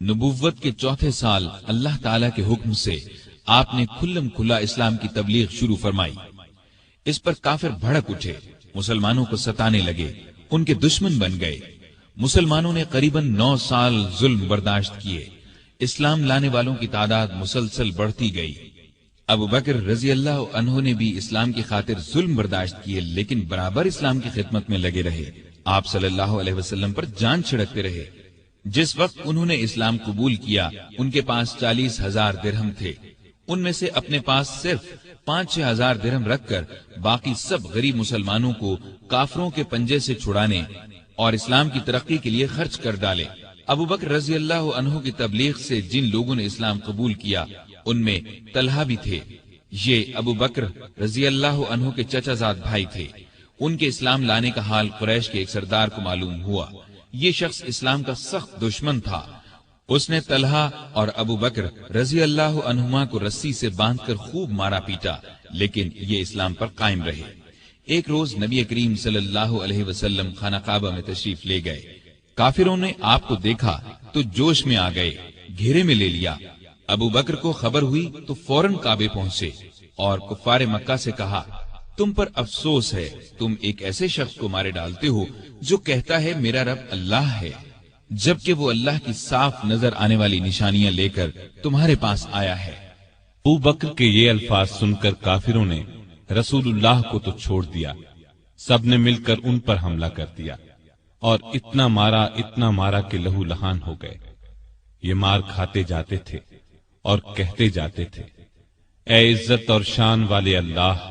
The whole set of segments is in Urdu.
نبوت کے چوتھے سال اللہ تعالیٰ کے حکم سے آپ نے کھلم کھلا اسلام کی تبلیغ شروع فرمائی۔ اس پر کافر بھڑک اٹھے، مسلمانوں کو ستانے لگے، ان کے دشمن بن گئے۔ مسلمانوں نے قریباً 9 سال ظلم برداشت کیے۔ اسلام لانے والوں کی تعداد مسلسل بڑھتی گئی۔ ابو بکر رضی اللہ عنہ نے بھی اسلام کی خاطر ظلم برداشت کیے، لیکن برابر اسلام کی خدمت میں لگے رہے۔ آپ صلی اللہ علیہ وسلم پر جان چھڑکتے رہے۔ جس وقت انہوں نے اسلام قبول کیا، ان کے پاس 40,000 درہم تھے۔ ان میں سے اپنے پاس صرف 5-6 ہزار درہم رکھ کر باقی سب غریب مسلمانوں کو کافروں کے پنجے سے چھڑانے اور اسلام کی ترقی کے لیے خرچ کر ڈالے۔ ابو بکر رضی اللہ عنہ کی تبلیغ سے جن لوگوں نے اسلام قبول کیا، ان میں طلحہ بھی تھے۔ یہ ابو بکر رضی اللہ عنہ کے چچا زاد بھائی تھے۔ ان کے اسلام لانے کا حال قریش کے ایک سردار کو معلوم ہوا۔ یہ شخص اسلام کا سخت دشمن تھا۔ اس نے طلحہ اور ابو بکر رضی اللہ عنہما کو رسی سے باندھ کر خوب مارا پیٹا، لیکن یہ اسلام پر قائم رہے۔ ایک روز نبی کریم صلی اللہ علیہ وسلم خانہ کعبہ میں تشریف لے گئے۔ کافروں نے آپ کو دیکھا تو جوش میں آ گئے، گھیرے میں لے لیا۔ ابو بکر کو خبر ہوئی تو فوراً کعبے پہنچے اور کفار مکہ سے کہا، تم پر افسوس ہے، تم ایک ایسے شخص کو مارے ڈالتے ہو جو کہتا ہے میرا رب اللہ ہے، جبکہ وہ اللہ کی صاف نظر آنے والی نشانیاں لے کر تمہارے پاس آیا ہے۔ ابو بکر کے یہ الفاظ سن کر کافروں نے رسول اللہ کو تو چھوڑ دیا، سب نے مل کر ان پر حملہ کر دیا اور اتنا مارا کہ لہو لہان ہو گئے۔ یہ مار کھاتے جاتے تھے اور کہتے جاتے تھے، اے عزت اور شان والے اللہ،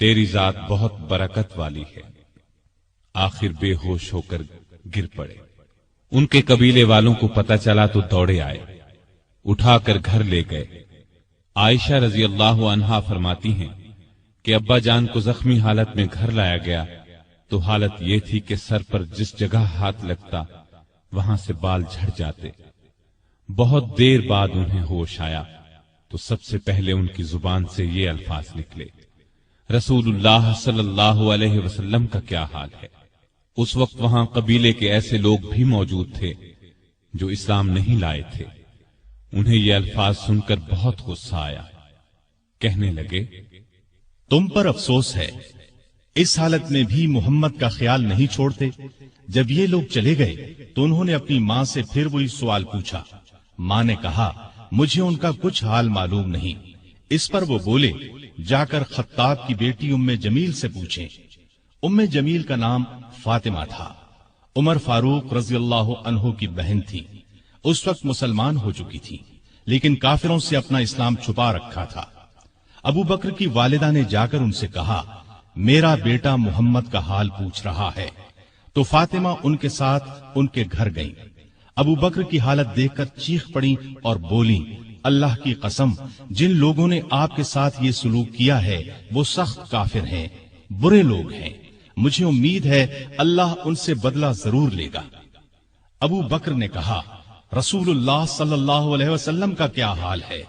تیری ذات بہت برکت والی ہے۔ آخر بے ہوش ہو کر گر پڑے۔ ان کے قبیلے والوں کو پتہ چلا تو دوڑے آئے، اٹھا کر گھر لے گئے۔ عائشہ رضی اللہ عنہا فرماتی ہیں کہ ابا جان کو زخمی حالت میں گھر لایا گیا تو حالت یہ تھی کہ سر پر جس جگہ ہاتھ لگتا وہاں سے بال جھڑ جاتے۔ بہت دیر بعد انہیں ہوش آیا تو سب سے پہلے ان کی زبان سے یہ الفاظ نکلے، رسول اللہ صلی اللہ علیہ وسلم کا کیا حال ہے۔ اس وقت وہاں قبیلے کے ایسے لوگ بھی موجود تھے جو اسلام نہیں لائے تھے۔ انہیں یہ الفاظ سن کر بہت غصہ آیا، کہنے لگے، تم پر افسوس ہے، اس حالت میں بھی محمد کا خیال نہیں چھوڑتے۔ جب یہ لوگ چلے گئے تو انہوں نے اپنی ماں سے پھر وہی سوال پوچھا۔ ماں نے کہا، مجھے ان کا کچھ حال معلوم نہیں۔ اس پر وہ بولے، جا کر خطاب کی بیٹی ام جمیل سے پوچھیں۔ ام جمیل کا نام فاطمہ تھا، عمر فاروق رضی اللہ عنہ کی بہن تھی۔ اس وقت مسلمان ہو چکی تھی، لیکن کافروں سے اپنا اسلام چھپا رکھا تھا۔ ابو بکر کی والدہ نے جا کر ان سے کہا، میرا بیٹا محمد کا حال پوچھ رہا ہے۔ تو فاطمہ ان کے ساتھ ان کے گھر گئیں۔ ابو بکر کی حالت دیکھ کر چیخ پڑی اور بولی، اللہ کی قسم، جن لوگوں نے آپ کے ساتھ یہ سلوک کیا ہے وہ سخت کافر ہیں، برے لوگ ہیں۔ مجھے امید ہے اللہ ان سے بدلہ ضرور لے گا۔ ابو بکر نے کہا، رسول اللہ صلی اللہ علیہ وسلم کا کیا حال ہے؟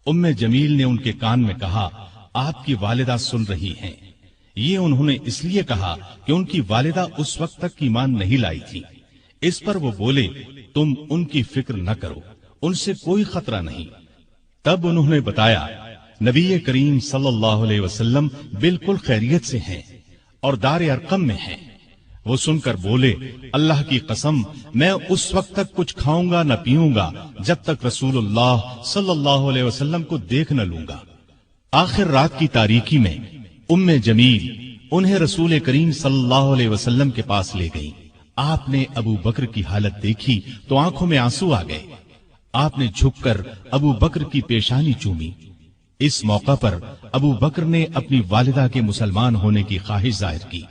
ام جمیل نے ان کے کان میں کہا، آپ کی والدہ سن رہی ہیں۔ یہ انہوں نے اس لیے کہا کہ ان کی والدہ اس وقت تک ایمان نہیں لائی تھی۔ اس پر وہ بولے، تم ان کی فکر نہ کرو، ان سے کوئی خطرہ نہیں۔ تب انہوں نے بتایا، نبی کریم صلی اللہ علیہ وسلم بالکل خیریت سے ہیں اور دار ارقم میں ہیں۔ وہ سن کر بولے، اللہ کی قسم، میں اس وقت تک کچھ کھاؤں گا نہ پیوں گا جب تک رسول اللہ صلی اللہ علیہ وسلم کو دیکھ نہ لوں گا۔ آخر رات کی تاریکی میں ام جمیل انہیں رسول کریم صلی اللہ علیہ وسلم کے پاس لے گئی۔ آپ نے ابو بکر کی حالت دیکھی تو آنکھوں میں آنسو آ گئے۔ آپ نے جھک کر ابو بکر کی پیشانی چومی۔ اس موقع پر ابو بکر نے اپنی والدہ کے مسلمان ہونے کی خواہش ظاہر کی۔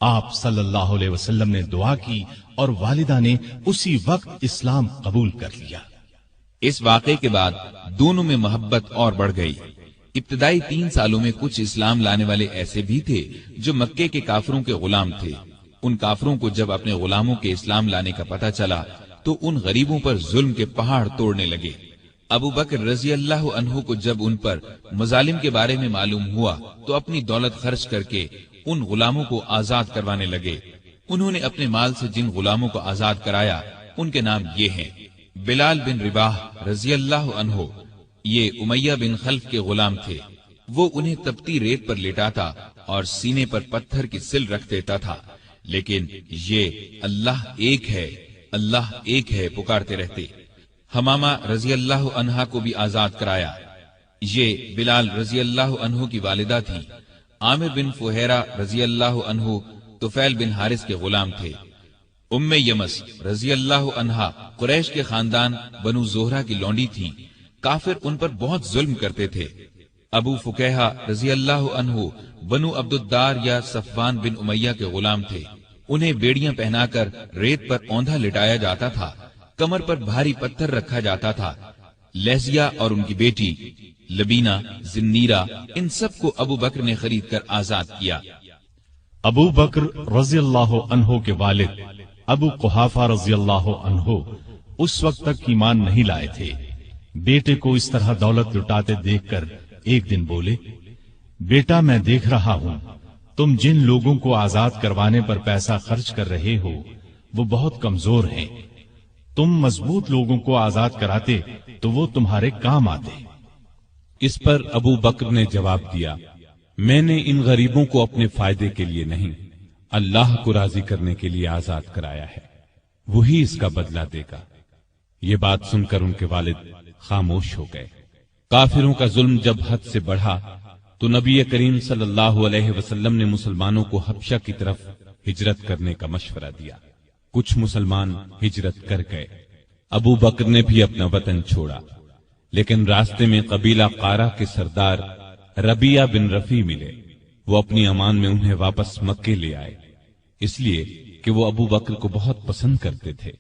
آپ صلی اللہ علیہ وسلم نے دعا کی اور والدہ نے اسی وقت اسلام قبول کر لیا۔ اس واقعے کے بعد دونوں میں محبت اور بڑھ گئی۔ ابتدائی 3 سالوں میں کچھ اسلام لانے والے ایسے بھی تھے جو مکے کے کافروں کے غلام تھے۔ ان کافروں کو جب اپنے غلاموں کے اسلام لانے کا پتہ چلا تو ان غریبوں پر ظلم کے پہاڑ توڑنے لگے۔ ابو بکر رضی اللہ عنہ کو جب ان پر مظالم کے بارے میں معلوم ہوا تو اپنی دولت خرچ کر کے ان غلاموں کو آزاد کروانے لگے۔ انہوں نے اپنے مال سے جن غلاموں کو آزاد کرایا ان کے نام یہ ہیں: بلال بن رباح رضی اللہ عنہ یہ امیہ بن خلف کے غلام تھے. وہ انہیں تپتی ریت پر لٹاتا اور سینے پر پتھر کی سل رکھ دیتا تھا، لیکن یہ اللہ ایک ہے پکارتے رہتے. حمامہ رضی اللہ عنہا کو بھی آزاد کرایا. یہ بلال رضی اللہ عنہ کی والدہ تھی. عامر بن فہیرہ رضی اللہ عنہ طفیل بن حارث کے غلام تھے. ام یمس رضی اللہ عنہا قریش کے خاندان بنو زہرہ کی لونڈی تھی. کافر ان پر بہت ظلم کرتے تھے. ابو فکیہہ رضی اللہ عنہ بنو عبد الدار یا صفوان بن امیہ کے غلام تھے. انہیں بیڑیاں پہنا کر ریت پر اوندھا لٹایا جاتا تھا. کمر پر بھاری پتھر رکھا جاتا تھا. لہزیہ اور ان کی بیٹی لبینہ، زنیرہ، ان سب کو ابو بکر نے خرید کر آزاد کیا. ابو بکر رضی اللہ عنہ کے والد ابو قحافہ رضی اللہ عنہ اس وقت تک ایمان نہیں لائے تھے. بیٹے کو اس طرح دولت لٹاتے دیکھ کر ایک دن بولے، بیٹا میں دیکھ رہا ہوں تم جن لوگوں کو آزاد کروانے پر پیسہ خرچ کر رہے ہو وہ بہت کمزور ہیں. تم مضبوط لوگوں کو آزاد کراتے تو وہ تمہارے کام آتے. اس پر ابو بکر نے جواب دیا، میں نے ان غریبوں کو اپنے فائدے کے لیے نہیں، اللہ کو راضی کرنے کے لیے آزاد کرایا ہے، وہی اس کا بدلہ دے گا. یہ بات سن کر ان کے والد خاموش ہو گئے. کافروں کا ظلم جب حد سے بڑھا تو نبی کریم صلی اللہ علیہ وسلم نے مسلمانوں کو حبشہ کی طرف ہجرت کرنے کا مشورہ دیا. کچھ مسلمان ہجرت کر گئے. ابو بکر نے بھی اپنا وطن چھوڑا، لیکن راستے میں قبیلہ قارہ کے سردار ربیہ بن رفیع ملے. وہ اپنی امان میں انہیں واپس مکے لے آئے، اس لیے کہ وہ ابو بکر کو بہت پسند کرتے تھے.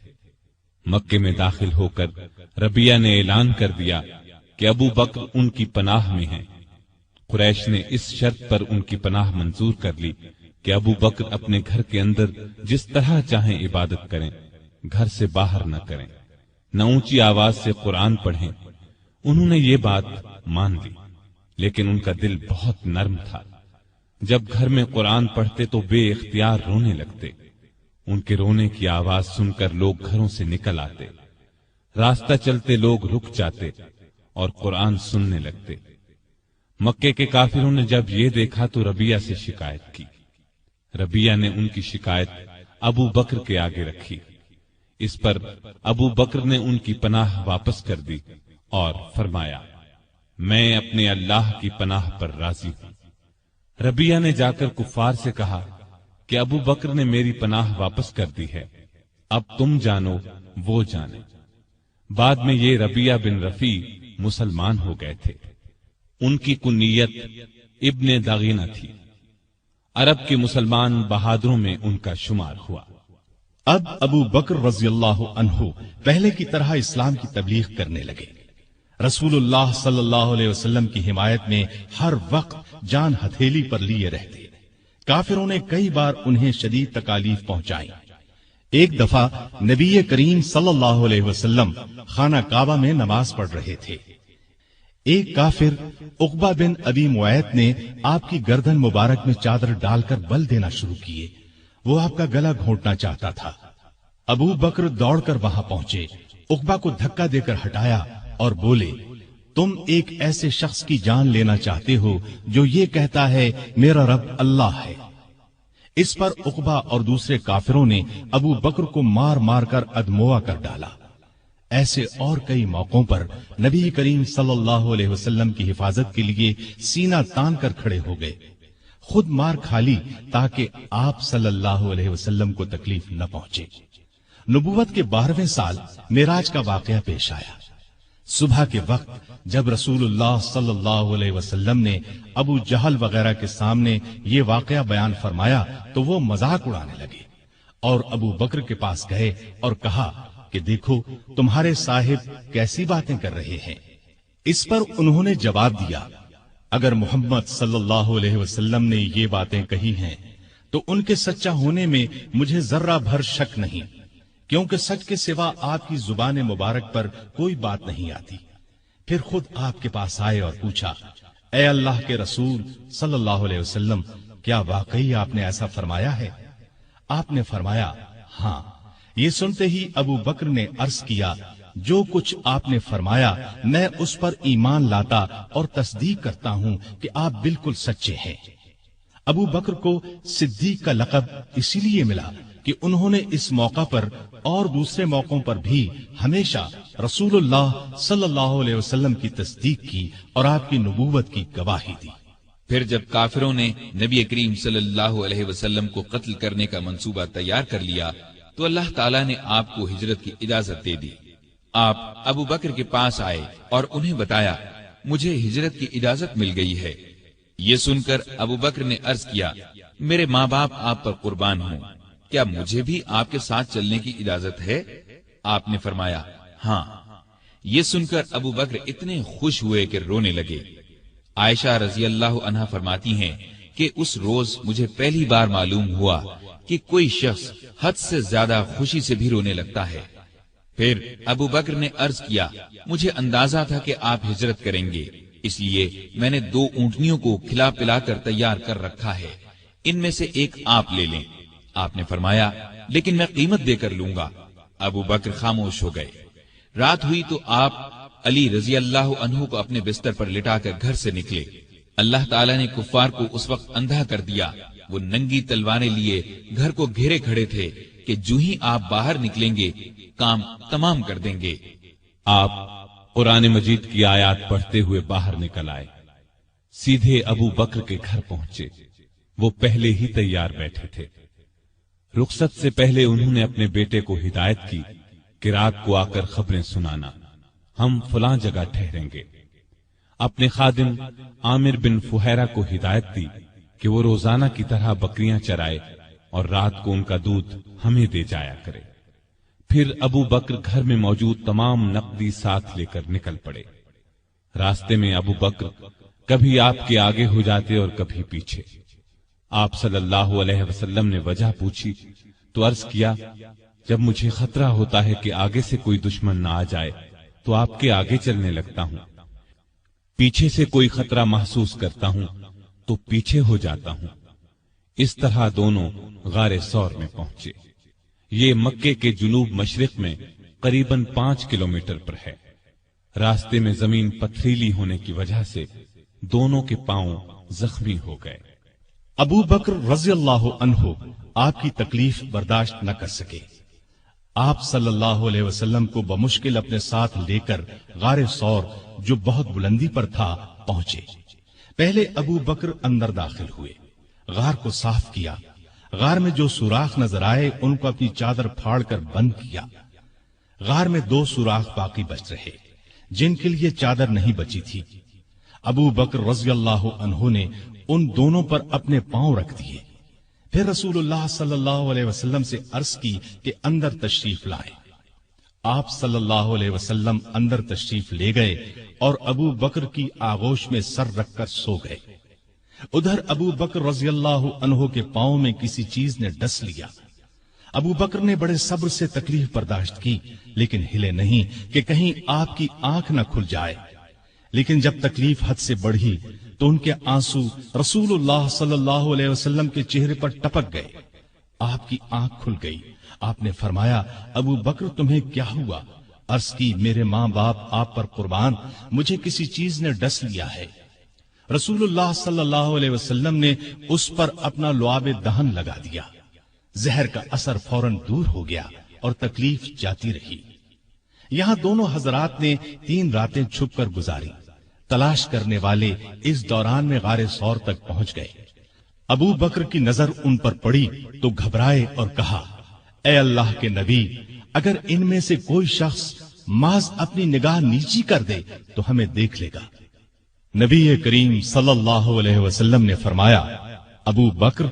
مکے میں داخل ہو کر ربیہ نے اعلان کر دیا کہ ابو بکر ان کی پناہ میں ہیں. قریش نے اس شرط پر ان کی پناہ منظور کر لی کہ ابو بکر اپنے گھر کے اندر جس طرح چاہیں عبادت کریں، گھر سے باہر نہ کریں، نہ اونچی آواز سے قرآن پڑھیں. انہوں نے یہ بات مان لی، لیکن ان کا دل بہت نرم تھا. جب گھر میں قرآن پڑھتے تو بے اختیار رونے لگتے. ان کے رونے کی آواز سن کر لوگ گھروں سے نکل آتے. راستہ چلتے لوگ رک جاتے اور قرآن سننے لگتے. مکے کے کافروں نے جب یہ دیکھا تو ربیہ سے شکایت کی. ربیہ نے ان کی شکایت ابو بکر کے آگے رکھی. اس پر ابو بکر نے ان کی پناہ واپس کر دی اور فرمایا، میں اپنے اللہ کی پناہ پر راضی ہوں. ربیہ نے جا کر کفار سے کہا کہ ابو بکر نے میری پناہ واپس کر دی ہے، اب تم جانو وہ جانے. بعد میں یہ ربیہ بن رفیع مسلمان ہو گئے تھے. ان کی کنیت ابن دغینہ تھی. عرب کے مسلمان بہادروں میں ان کا شمار ہوا. اب ابو بکر رضی اللہ عنہ پہلے کی طرح اسلام کی تبلیغ کرنے لگے. رسول اللہ صلی اللہ علیہ وسلم کی حمایت میں ہر وقت جان ہتھیلی پر لیے رہتے. کافروں نے کئی بار انہیں شدید تکالیف پہنچائی. ایک دفعہ نبی کریم صلی اللہ علیہ وسلم خانہ کعبہ میں نماز پڑھ رہے تھے. ایک کافر عقبہ بن ابی معیط نے آپ کی گردن مبارک میں چادر ڈال کر بل دینا شروع کیے. وہ آپ کا گلا گھونٹنا چاہتا تھا. ابو بکر دوڑ کر وہاں پہنچے، عقبہ کو دھکا دے کر ہٹایا اور بولے، تم ایک ایسے شخص کی جان لینا چاہتے ہو جو یہ کہتا ہے میرا رب اللہ ہے. اس پر عقبہ اور دوسرے کافروں نے ابو بکر کو مار مار کر ادموا کر ڈالا. ایسے اور کئی موقعوں پر نبی کریم صلی اللہ علیہ وسلم کی حفاظت کے لیے سینہ تان کر کھڑے ہو گئے. خود مار کھا لی تاکہ آپ صلی اللہ علیہ وسلم کو تکلیف نہ پہنچے. نبوت کے 12ویں سال معراج کا واقعہ پیش آیا. صبح کے وقت جب رسول اللہ صلی اللہ علیہ وسلم نے ابو جہل وغیرہ کے سامنے یہ واقعہ بیان فرمایا تو وہ مذاق اڑانے لگے اور ابو بکر کے پاس گئے اور کہا کہ دیکھو تمہارے صاحب کیسی باتیں کر رہے ہیں. اس پر انہوں نے جواب دیا، اگر محمد صلی اللہ علیہ وسلم نے یہ باتیں کہی ہیں تو ان کے سچا ہونے میں مجھے ذرہ بھر شک نہیں، کیونکہ سچ کے سوا آپ کی زبان مبارک پر کوئی بات نہیں آتی. پھر خود آپ کے پاس آئے اور پوچھا، اے اللہ کے رسول صلی اللہ علیہ وسلم، کیا واقعی آپ نے ایسا فرمایا ہے؟ آپ نے فرمایا ہاں. یہ سنتے ہی ابو بکر نے عرض کیا جو کچھ آپ نے فرمایا میں اس پر ایمان لاتا اور تصدیق کرتا ہوں کہ آپ بالکل سچے ہیں۔ ابو بکر کو صدیق کا لقب اسی لیے ملا کہ انہوں نے اس موقع پر اور دوسرے موقعوں پر بھی ہمیشہ رسول اللہ صلی اللہ علیہ وسلم کی تصدیق کی اور آپ کی نبوت کی گواہی دی۔ پھر جب کافروں نے نبی کریم صلی اللہ علیہ وسلم کو قتل کرنے کا منصوبہ تیار کر لیا تو اللہ تعالیٰ نے آپ کو ہجرت کی اجازت دے دی۔ آپ ابو بکر کے پاس آئے اور انہیں بتایا مجھے ہجرت کی اجازت مل گئی ہے۔ یہ سن کر ابو بکر نے عرض کیا میرے ماں باپ آپ پر قربان ہوں، کیا مجھے بھی آپ کے ساتھ چلنے کی اجازت ہے؟ آپ نے فرمایا ہاں۔ یہ سن کر ابو بکر اتنے خوش ہوئے کہ رونے لگے۔ عائشہ رضی اللہ عنہا فرماتی ہیں کہ اس روز مجھے پہلی بار معلوم ہوا کہ کوئی شخص حد سے زیادہ خوشی سے بھی رونے لگتا ہے۔ پھر ابو بکر نے عرض کیا مجھے اندازہ تھا کہ آپ ہجرت کریں گے، اس لیے میں نے 2 اونٹنیوں کو کھلا پلا کر تیار کر رکھا ہے، ان میں سے ایک آپ لے لیں۔ آپ نے فرمایا لیکن میں قیمت دے کر لوں گا۔ ابو بکر خاموش ہو گئے۔ رات ہوئی تو آپ علی رضی اللہ عنہ کو اپنے بستر پر لٹا کر گھر سے نکلے۔ اللہ تعالیٰ نے کفار کو اس وقت اندھا کر دیا، وہ ننگی تلواریں لیے گھر کو گھیرے کھڑے تھے کہ جو ہی آپ باہر نکلیں گے کام تمام کر دیں گے۔ آپ قرآن مجید کی آیات پڑھتے ہوئے باہر نکل آئے، سیدھے ابو بکر کے گھر پہنچے۔ وہ پہلے ہی تیار بیٹھے تھے۔ رخصت سے پہلے انہوں نے اپنے بیٹے کو ہدایت کی کہ رات کو آ کر خبریں سنانا، ہم فلاں جگہ ٹھہریں گے۔ اپنے خادم عامر بن فہیرہ کو ہدایت دی کہ وہ روزانہ کی طرح بکریاں چرائے اور رات کو ان کا دودھ ہمیں دے جایا کرے۔ پھر ابو بکر گھر میں موجود تمام نقدی ساتھ لے کر نکل پڑے۔ راستے میں ابو بکر کبھی آپ کے آگے ہو جاتے اور کبھی پیچھے۔ آپ صلی اللہ علیہ وسلم نے وجہ پوچھی تو عرض کیا جب مجھے خطرہ ہوتا ہے کہ آگے سے کوئی دشمن نہ آ جائے تو آپ کے آگے چلنے لگتا ہوں، پیچھے سے کوئی خطرہ محسوس کرتا ہوں تو پیچھے ہو جاتا ہوں۔ اس طرح دونوں غار ثور میں پہنچے۔ یہ مکے کے جنوب مشرق میں قریباً 5 کلومیٹر پر ہے۔ راستے میں زمین پتھریلی ہونے کی وجہ سے دونوں کے پاؤں زخمی ہو گئے۔ ابو بکر رضی اللہ عنہ آپ کی تکلیف برداشت نہ کر سکے۔ آپ صلی اللہ علیہ وسلم کو بمشکل اپنے ساتھ لے کر غار ثور جو بہت بلندی پر تھا پہنچے۔ پہلے ابو بکر اندر داخل ہوئے، غار کو صاف کیا، غار میں جو سوراخ نظر آئے ان کو اپنی چادر پھاڑ کر بند کیا۔ غار میں 2 سوراخ باقی بچ رہے جن کے لیے چادر نہیں بچی تھی۔ ابو بکر رضی اللہ عنہ نے ان دونوں پر اپنے پاؤں رکھ دیے۔ پھر رسول اللہ صلی اللہ علیہ وسلم سے عرض کی کہ اندر تشریف لائیں۔ آپ صلی اللہ علیہ وسلم اندر تشریف لے گئے اور ابو بکر کی آغوش میں سر رکھ کر سو گئے۔ ادھر ابو بکر رضی اللہ عنہ کے پاؤں میں کسی چیز نے ڈس لیا۔ ابو بکر نے بڑے صبر سے تکلیف برداشت کی لیکن ہلے نہیں کہ کہیں آپ کی آنکھ نہ کھل جائے۔ لیکن جب تکلیف حد سے بڑھی تو ان کے آنسو رسول اللہ صلی اللہ علیہ وسلم کے چہرے پر ٹپک گئے۔ آپ کی آنکھ کھل گئی۔ آپ نے فرمایا ابو بکر تمہیں کیا ہوا؟ عرض کی میرے ماں باپ آپ پر قربان، مجھے کسی چیز نے ڈس لیا ہے۔ رسول اللہ صلی اللہ علیہ وسلم نے اس پر اپنا لعاب دہن لگا دیا۔ زہر کا اثر فوراً دور ہو گیا اور تکلیف جاتی رہی۔ یہاں دونوں حضرات نے 3 راتیں چھپ کر گزاری۔ تلاش کرنے والے اس دوران میں غار ثور تک پہنچ گئے۔ ابو بکر کی نظر ان پر پڑی تو گھبرائے اور کہا اے اللہ کے نبی، اگر ان میں سے کوئی شخص محض اپنی نگاہ نیچی کر دے تو ہمیں دیکھ لے گا۔ نبی کریم صلی اللہ علیہ وسلم نے فرمایا ابو بکر،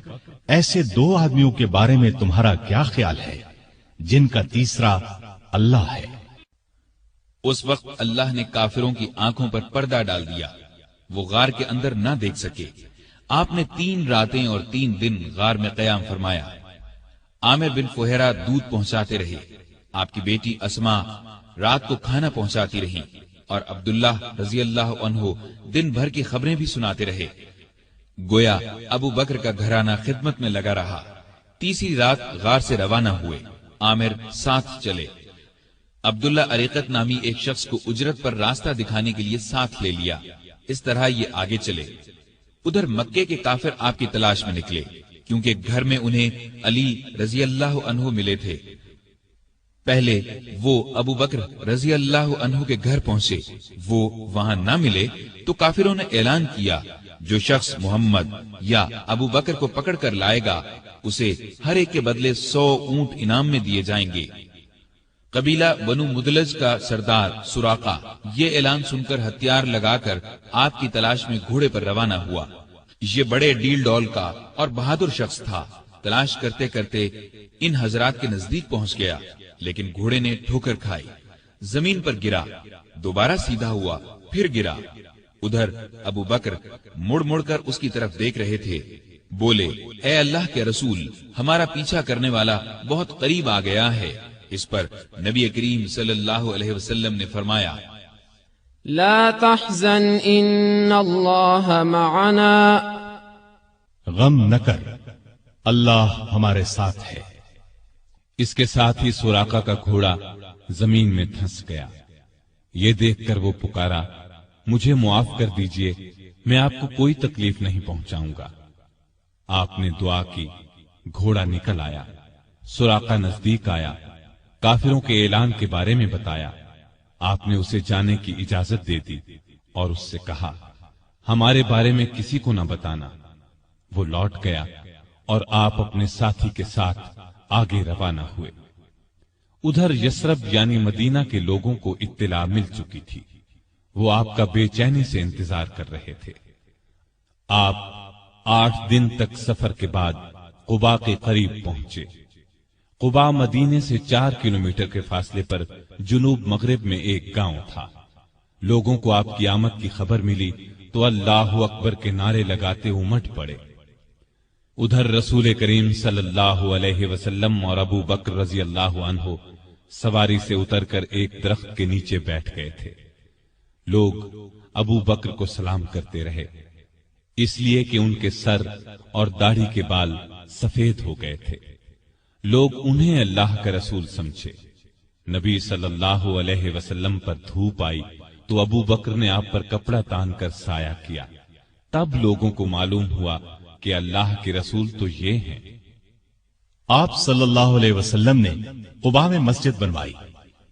ایسے 2 آدمیوں کے بارے میں تمہارا کیا خیال ہے جن کا تیسرا اللہ ہے؟ اس وقت اللہ نے کافروں کی آنکھوں پر پردہ ڈال دیا، وہ غار کے اندر نہ دیکھ سکے۔ آپ نے 3 راتیں اور 3 دن غار میں قیام فرمایا۔ عامر بن فہیرہ دودھ پہنچاتے رہے، آپ کی بیٹی اسما رات کو کھانا پہنچاتی رہی اور عبداللہ رضی اللہ عنہ دن بھر کی خبریں بھی سناتے رہے۔ گویا ابو بکر کا گھرانہ خدمت میں لگا رہا۔ تیسری رات غار سے روانہ ہوئے، عامر ساتھ چلے۔ عبداللہ اریقت نامی ایک شخص کو اجرت پر راستہ دکھانے کے لیے ساتھ لے لیا۔ اس طرح یہ آگے چلے۔ ادھر مکے کے کافر آپ کی تلاش میں نکلے، کیونکہ گھر میں انہیں علی رضی اللہ عنہ ملے تھے۔ پہلے وہ ابو بکر رضی اللہ عنہ کے گھر پہنچے، وہ وہاں نہ ملے تو کافروں نے اعلان کیا، جو شخص محمد یا ابو بکر کو پکڑ کر لائے گا اسے ہر ایک کے بدلے 100 اونٹ انعام میں دیے جائیں گے۔ قبیلہ بنو مدلج کا سردار سراقہ یہ اعلان سن کر ہتھیار لگا کر آپ کی تلاش میں گھوڑے پر روانہ ہوا۔ یہ بڑے ڈیل ڈول کا اور بہادر شخص تھا۔ تلاش کرتے کرتے ان حضرات کے نزدیک پہنچ گیا، لیکن گھوڑے نے ٹھوکر کھائی، زمین پر گرا، دوبارہ سیدھا ہوا، پھر گرا۔ ادھر ابو بکر مڑ مڑ کر اس کی طرف دیکھ رہے تھے۔ بولے، اے اللہ کے رسول، ہمارا پیچھا کرنے والا بہت قریب آ گیا ہے۔ اس پر نبی کریم صلی اللہ علیہ وسلم نے فرمایا، لا تحزن ان اللہ معنا، غم نہ کر، اللہ ہمارے ساتھ ہے۔ اس کے ساتھ ہی سراقہ کا گھوڑا زمین میں دھنس گیا۔ یہ دیکھ کر وہ پکارا، مجھے معاف کر دیجئے، میں آپ کو کوئی تکلیف نہیں پہنچاؤں گا۔ آپ نے دعا کی، گھوڑا نکل آیا۔ سراقہ نزدیک آیا، کافروں کے اعلان کے بارے میں بتایا۔ آپ نے اسے جانے کی اجازت دے دی اور اس سے کہا، ہمارے بارے میں کسی کو نہ بتانا۔ وہ لوٹ گیا اور آپ اپنے ساتھی کے ساتھ آگے روانہ ہوئے۔ ادھر یثرب یعنی مدینہ کے لوگوں کو اطلاع مل چکی تھی۔ وہ آپ کا بے چینی سے انتظار کر رہے تھے۔ آپ 8 دن تک سفر کے بعد قباء کے قریب پہنچے۔ قباء مدینے سے 4 کلومیٹر کے فاصلے پر جنوب مغرب میں ایک گاؤں تھا۔ لوگوں کو آپ کی آمد کی خبر ملی تو اللہ اکبر کے نعرے لگاتے امٹ پڑے۔ ادھر رسول کریم صلی اللہ علیہ وسلم اور ابو بکر رضی اللہ عنہ سواری سے اتر کر ایک درخت کے نیچے بیٹھ گئے تھے۔ لوگ ابو بکر کو سلام کرتے رہے، اس لیے کہ ان کے سر اور داڑھی کے بال سفید ہو گئے تھے۔ لوگ انہیں اللہ کا رسول سمجھے۔ نبی صلی اللہ علیہ وسلم پر دھوپ آئی تو ابو بکر نے آپ پر کپڑا تان کر سایہ کیا۔ تب لوگوں کو معلوم ہوا کہ اللہ کے رسول تو یہ ہیں۔ آپ صلی اللہ علیہ وسلم نے قباء میں مسجد بنوائی۔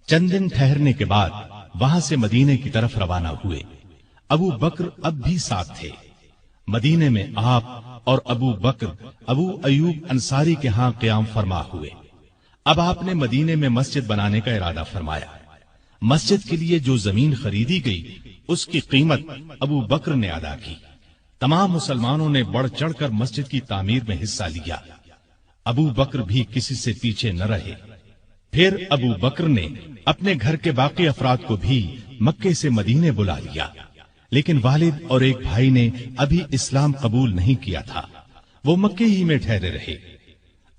چند دن ٹھہرنے کے بعد وہاں سے مدینے کی طرف روانہ ہوئے۔ ابو بکر اب بھی ساتھ تھے۔ مدینے میں آپ اور ابو بکر ابو ایوب انصاری کے ہاں قیام فرما ہوئے۔ اب آپ نے مدینے میں مسجد بنانے کا ارادہ فرمایا۔ مسجد کے لیے جو زمین خریدی گئی اس کی قیمت ابو بکر نے ادا کی۔ تمام مسلمانوں نے بڑھ چڑھ کر مسجد کی تعمیر میں حصہ لیا۔ ابو بکر بھی کسی سے پیچھے نہ رہے۔ پھر ابو بکر نے اپنے گھر کے باقی افراد کو بھی مکے سے مدینے بلا لیا، لیکن والد اور ایک بھائی نے ابھی اسلام قبول نہیں کیا تھا، وہ مکے ہی میں ٹھہرے رہے۔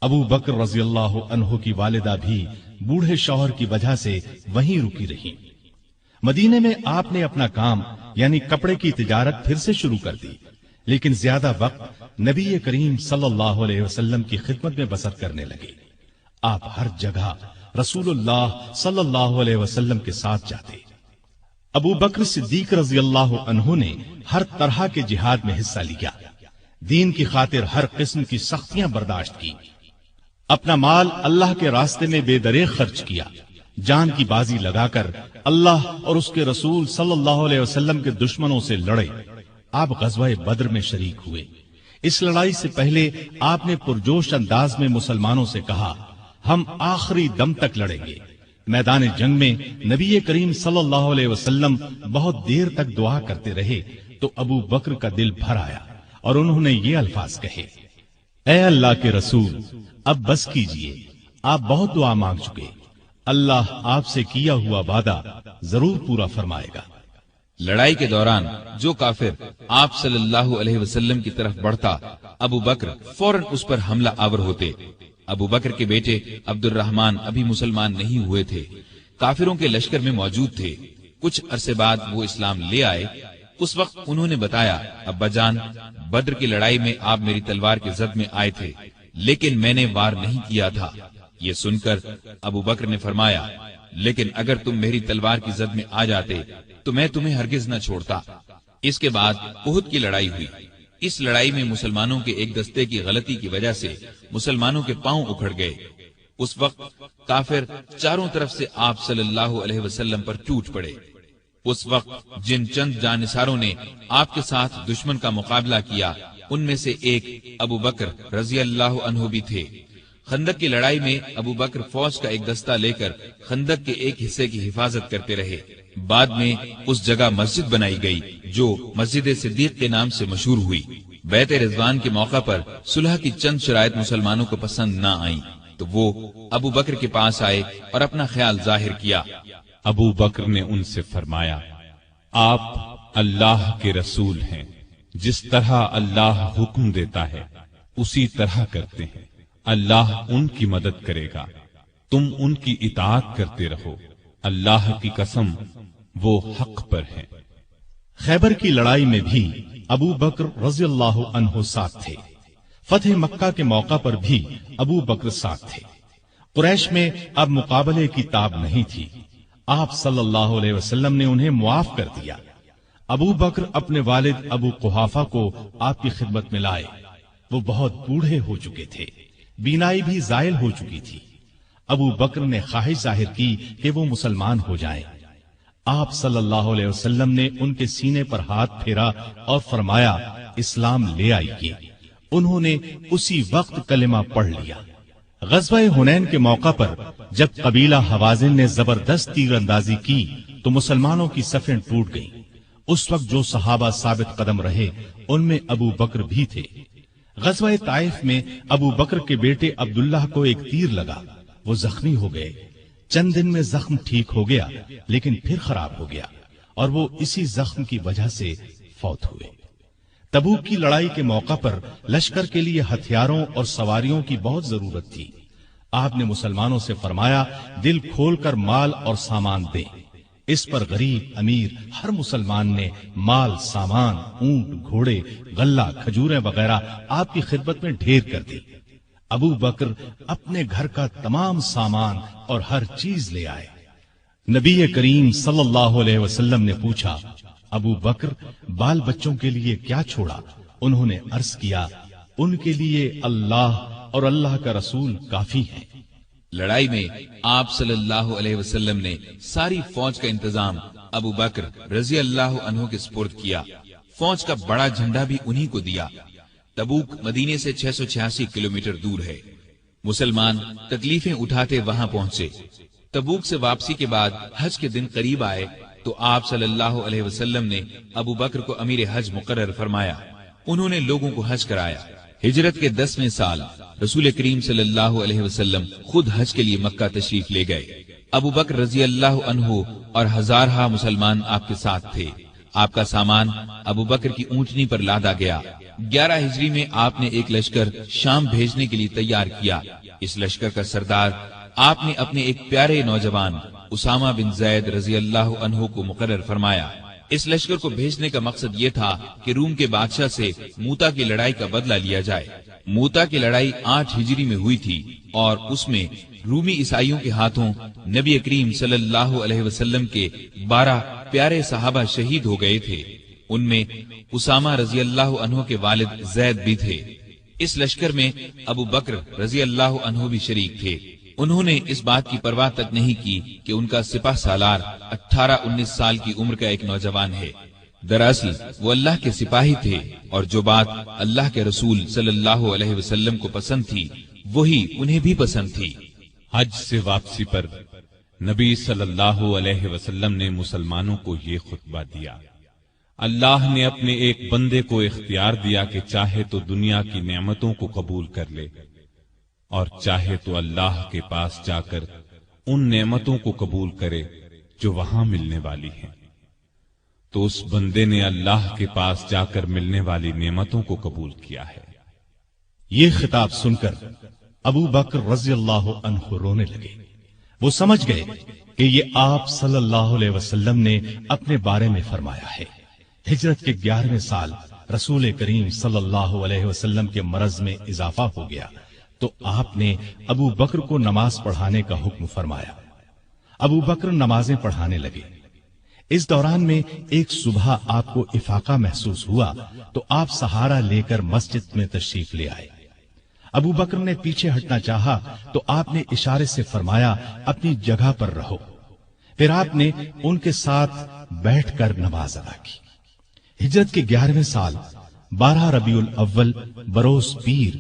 ابو بکر رضی اللہ عنہ کی والدہ بھی بوڑھے شوہر کی وجہ سے وہیں رکی رہی۔ مدینے میں آپ نے اپنا کام یعنی کپڑے کی تجارت پھر سے شروع کر دی، لیکن زیادہ وقت نبی کریم صلی اللہ علیہ وسلم کی خدمت میں بسر کرنے لگے۔ آپ ہر جگہ رسول اللہ صلی اللہ علیہ وسلم کے ساتھ جاتے۔ ابو بکر صدیق رضی اللہ عنہ نے ہر طرح کے جہاد میں حصہ لیا، دین کی خاطر ہر قسم کی سختیاں برداشت کی، اپنا مال اللہ کے راستے میں بے دریغ خرچ کیا، جان کی بازی لگا کر اللہ اور اس کے رسول صلی اللہ علیہ وسلم کے دشمنوں سے لڑے۔ آپ غزوہ بدر میں شریک ہوئے۔ اس لڑائی سے پہلے آپ نے پرجوش انداز میں مسلمانوں سے کہا، ہم آخری دم تک لڑیں گے۔ میدان جنگ میں نبی کریم صلی اللہ علیہ وسلم بہت دیر تک دعا کرتے رہے تو ابو بکر کا دل بھر آیا اور انہوں نے یہ الفاظ کہے، اے اللہ کے رسول، اب بس کیجئے، آپ بہت دعا مانگ چکے، اللہ آپ سے کیا ہوا وعدہ ضرور پورا فرمائے گا۔ لڑائی کے دوران جو کافر آپ صلی اللہ علیہ وسلم کی طرف بڑھتا، ابو بکر فوراً اس پر حملہ آور ہوتے۔ ابو بکر کے بیٹے عبد الرحمن ابھی مسلمان نہیں ہوئے تھے، کافروں کے لشکر میں موجود تھے۔ کچھ عرصے بعد وہ اسلام لے آئے۔ اس وقت انہوں نے بتایا، ابا جان، بدر کی لڑائی میں آپ میری تلوار کے زد میں آئے تھے، لیکن میں نے وار نہیں کیا تھا۔ یہ سن کر ابو بکر نے فرمایا، لیکن اگر تم میری تلوار کی زد میں آ جاتے تو میں تمہیں ہرگز نہ چھوڑتا۔ اس کے بعد احد کی لڑائی ہوئی۔ اس لڑائی میں مسلمانوں کے ایک دستے کی غلطی کی وجہ سے مسلمانوں کے پاؤں اکھڑ گئے۔ اس وقت کافر چاروں طرف سے آپ صلی اللہ علیہ وسلم پر ٹوٹ پڑے۔ اس وقت جن چند جانثاروں نے آپ کے ساتھ دشمن کا مقابلہ کیا ان میں سے ایک ابو بکر رضی اللہ عنہ بھی تھے۔ خندق کی لڑائی میں ابو بکر فوج کا ایک دستہ لے کر خندق کے ایک حصے کی حفاظت کرتے رہے۔ بعد میں اس جگہ مسجد بنائی گئی جو مسجد صدیق کے نام سے مشہور ہوئی۔ بیعت رضوان کے موقع پر صلح کی چند شرائط مسلمانوں کو پسند نہ آئیں تو وہ ابو بکر کے پاس آئے اور اپنا خیال ظاہر کیا۔ ابو بکر نے ان سے فرمایا، آپ اللہ کے رسول ہیں، جس طرح اللہ حکم دیتا ہے اسی طرح کرتے ہیں، اللہ ان کی مدد کرے گا، تم ان کی اطاعت کرتے رہو، اللہ کی قسم وہ حق پر ہیں۔ خیبر کی لڑائی میں بھی ابو بکر رضی اللہ عنہ ساتھ تھے۔ فتح مکہ کے موقع پر بھی ابو بکر ساتھ تھے۔ قریش میں اب مقابلے کی تاب نہیں تھی۔ آپ صلی اللہ علیہ وسلم نے انہیں معاف کر دیا۔ ابو بکر اپنے والد ابو قحافہ کو آپ کی خدمت میں لائے۔ وہ بہت بوڑھے ہو چکے تھے، بینائی بھی زائل ہو چکی تھی۔ ابو بکر نے خواہش ظاہر کی کہ وہ مسلمان ہو جائیں۔ آپ صلی اللہ علیہ وسلم نے ان کے سینے پر ہاتھ پھیرا اور فرمایا، اسلام لے آئیے۔ انہوں نے اسی وقت کلمہ پڑھ لیا۔ غزوہ حنین کے موقع پر جب قبیلہ حوازن نے زبردست تیر اندازی کی تو مسلمانوں کی صفیں ٹوٹ گئیں۔ اس وقت جو صحابہ ثابت قدم رہے ان میں ابو بکر بھی تھے۔ غزوہ طائف میں ابو بکر کے بیٹے عبداللہ کو ایک تیر لگا، وہ زخمی ہو گئے۔ چند دن میں زخم ٹھیک ہو گیا لیکن پھر خراب ہو گیا اور وہ اسی زخم کی وجہ سے فوت ہوئے۔ تبوک کی لڑائی کے موقع پر لشکر کے لیے ہتھیاروں اور سواریوں کی بہت ضرورت تھی۔ آپ نے مسلمانوں سے فرمایا، دل کھول کر مال اور سامان دیں۔ اس پر غریب امیر ہر مسلمان نے مال، سامان، اونٹ، گھوڑے، غلہ، کھجوریں وغیرہ آپ کی خدمت میں ڈھیر کر دی۔ ابو بکر اپنے گھر کا تمام سامان اور ہر چیز لے آئے۔ نبی کریم صلی اللہ علیہ وسلم نے پوچھا، ابو بکر بال بچوں کے لیے کیا چھوڑا؟ انہوں نے عرض کیا، ان کے لیے اللہ اور اللہ کا رسول کافی ہیں۔ لڑائی میں آپ صلی اللہ علیہ وسلم نے ساری فوج کا انتظام ابو بکر رضی اللہ عنہ کے سپرد کیا۔ فوج کا بڑا جھنڈا بھی انہی کو دیا۔ تبوک مدینے سے 686 کلومیٹر دور ہے۔ مسلمان تکلیفیں اٹھاتے وہاں پہنچے۔ تبوک سے واپسی کے بعد حج کے دن قریب آئے تو آپ صلی اللہ علیہ وسلم نے ابو بکر کو امیر حج مقرر فرمایا۔ انہوں نے لوگوں کو حج کرایا۔ ہجرت کے 10ویں سال رسول کریم صلی اللہ علیہ وسلم خود حج کے لیے مکہ تشریف لے گئے۔ ابو بکر رضی اللہ عنہ اور ہزارہا مسلمان آپ کے ساتھ تھے۔ آپ کا سامان ابو بکر کی اونٹنی پر لادا گیا۔ 11 ہجری میں آپ نے ایک لشکر شام بھیجنے کے لیے تیار کیا۔ اس لشکر کا سردار آپ نے اپنے ایک پیارے نوجوان اسامہ بن زید رضی اللہ عنہ کو مقرر فرمایا۔ اس لشکر کو بھیجنے کا مقصد یہ تھا کہ روم کے بادشاہ سے موتا کی لڑائی کا بدلہ لیا جائے۔ موتا کی لڑائی 8 ہجری میں ہوئی تھی اور اس میں رومی عیسائیوں کے ہاتھوں نبی کریم صلی اللہ علیہ وسلم کے 12 پیارے صحابہ شہید ہو گئے تھے۔ ان میں اسامہ رضی اللہ عنہ کے والد زید بھی تھے۔ اس لشکر میں ابو بکر رضی اللہ عنہ بھی شریک تھے۔ انہوں نے اس بات کی پرواہ تک نہیں کی کہ ان کا سپہ سالار 18-19 سال کی عمر کا ایک نوجوان ہے۔ دراصل وہ اللہ کے سپاہی تھے اور جو بات اللہ کے رسول صلی اللہ علیہ وسلم کو پسند تھی وہی انہیں بھی پسند تھی۔ حج سے واپسی پر نبی صلی اللہ علیہ وسلم نے مسلمانوں کو یہ خطبہ دیا، اللہ نے اپنے ایک بندے کو اختیار دیا کہ چاہے تو دنیا کی نعمتوں کو قبول کر لے اور چاہے تو اللہ کے پاس جا کر ان نعمتوں کو قبول کرے جو وہاں ملنے والی ہیں۔ تو اس بندے نے اللہ کے پاس جا کر ملنے والی نعمتوں کو قبول کیا ہے۔ یہ خطاب سن کر ابو بکر رضی اللہ عنہ رونے لگے۔ وہ سمجھ گئے کہ یہ آپ صلی اللہ علیہ وسلم نے اپنے بارے میں فرمایا ہے۔ ہجرت کے 11ویں سال رسول کریم صلی اللہ علیہ وسلم کے مرض میں اضافہ ہو گیا تو آپ نے ابو بکر کو نماز پڑھانے کا حکم فرمایا۔ ابو بکر نمازیں پڑھانے لگے۔ اس دوران میں ایک صبح آپ کو افاقہ محسوس ہوا تو آپ سہارا لے کر مسجد میں تشریف لے آئے۔ ابو بکر نے پیچھے ہٹنا چاہا تو آپ نے اشارے سے فرمایا اپنی جگہ پر رہو۔ پھر آپ نے ان کے ساتھ بیٹھ کر نماز ادا کی۔ ہجرت کے 11ویں سال 12 ربیع الاول بروز پیر